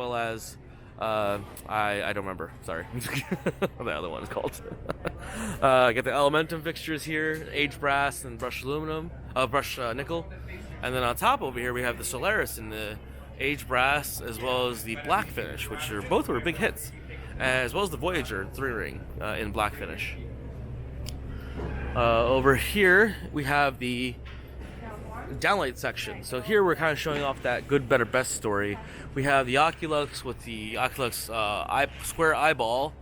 well as I don't remember. Sorry, what the other one is called. Get the Elementum fixtures here, aged brass and brushed aluminum, brushed nickel, and then on top over here we have the Solaris in the aged brass as well as the black finish, which are both were big hits, as well as the Voyager 3-ring in black finish. Over here we have the downlight section. So here we're kind of showing off that good, better, best story. We have the Oculux with the Oculux square eyeball,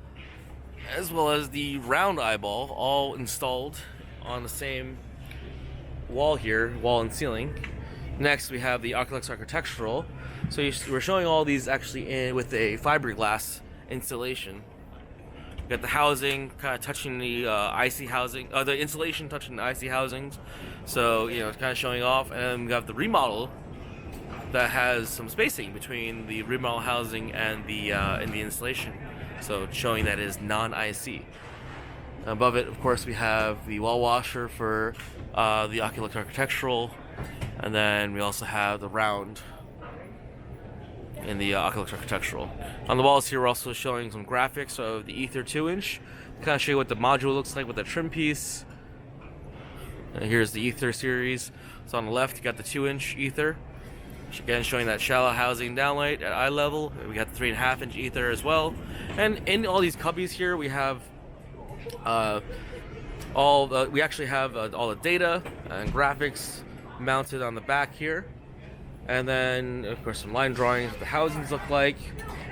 as well as the round eyeball, all installed on the same wall here, wall and ceiling. Next we have the Oculux architectural. So we're showing all these actually with a fiberglass installation. We got the housing kind of touching the IC housing, the insulation touching the IC housings. So, you know, it's kind of showing off. And then we have the remodel that has some spacing between the remodel housing and the installation. So it's showing that it is non-IC. Above it, of course, we have the wall washer for the Oculus architectural. And then we also have the round in the Oculus architectural. On the walls here, we're also showing some graphics of the Ether 2-inch. Kind of show you what the module looks like with the trim piece. And here's the Ether series. So on the left, you got the 2-inch Ether. Again, showing that shallow housing downlight at eye level. We got the 3.5-inch Ether as well. And in all these cubbies here, we have we actually have all the data and graphics mounted on the back here. And then, of course, some line drawings, what the housings look like.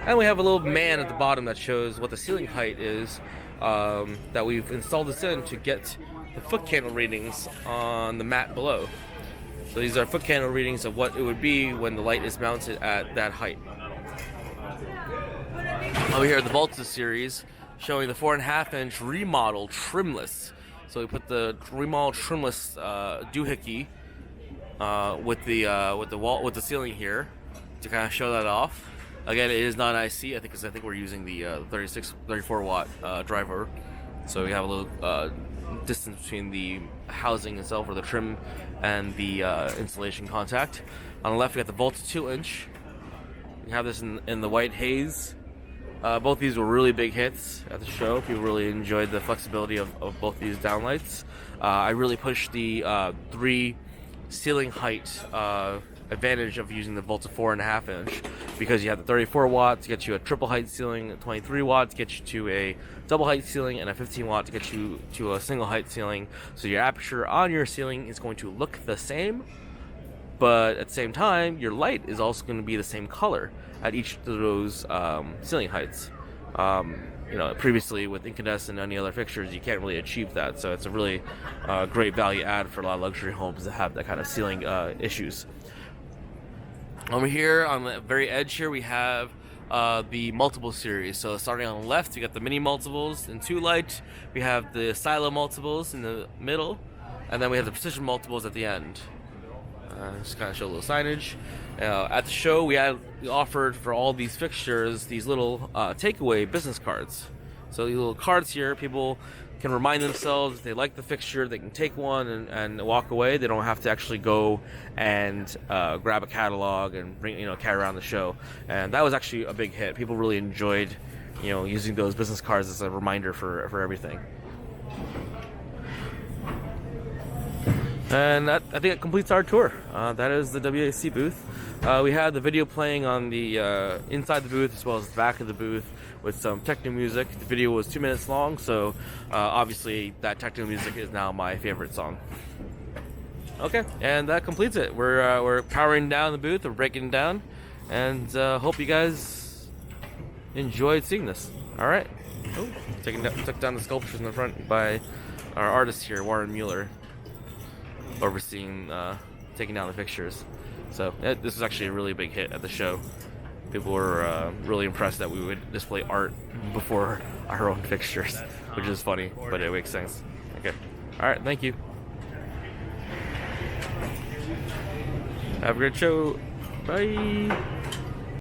And we have a little man at the bottom that shows what the ceiling height is that we've installed this in to get the foot candle readings on the mat below. So these are foot candle readings of what it would be when the light is mounted at that height. Over here, the Volta series, showing the 4.5-inch remodel trimless. So we put the remodel trimless doohickey with the ceiling here to kind of show that off. Again, it is non-IC, I think we're using the 34 watt driver, so we have a little distance between the housing itself or the trim and the insulation contact. On the left, we got the Volta 2-inch. We have this in the white haze. Both these were really big hits at the show. People really enjoyed the flexibility of both these downlights. I really pushed the 3 ceiling height advantage of using the Volta 4.5-inch, because you have the 34 watts to get you a triple height ceiling, 23 watts to get you to a double height ceiling, and a 15 watt to get you to a single height ceiling. So your aperture on your ceiling is going to look the same, but at the same time your light is also going to be the same color at each of those ceiling heights. You know, previously with incandescent and any other fixtures, you can't really achieve that. So it's a really great value add for a lot of luxury homes that have that kind of ceiling issues. Over here on the very edge here, we have the multiple series. So starting on the left, you got the mini multiples in 2 light. We have the silo multiples in the middle, and then we have the precision multiples at the end. Just kind of show a little signage. At the show, we offered for all these fixtures these little takeaway business cards. So these little cards here, people can remind themselves if they like the fixture, they can take one and walk away. They don't have to actually go and grab a catalog and carry around the show. And that was actually a big hit. People really enjoyed, using those business cards as a reminder for everything. And I think it completes our tour. That is the WAC booth. We had the video playing on the inside the booth as well as the back of the booth with some techno music. The video was 2 minutes long, so obviously that techno music is now my favorite song. Okay, and that completes it. We're powering down the booth, we're breaking it down, and hope you guys enjoyed seeing this. All right, took down the sculptures in the front by our artist here, Warren Mueller, overseeing taking down the fixtures. So this was actually a really big hit at the show. People were really impressed that we would display art before our own fixtures, which is funny, but it makes sense. Okay, all right, thank you. Have a great show. Bye.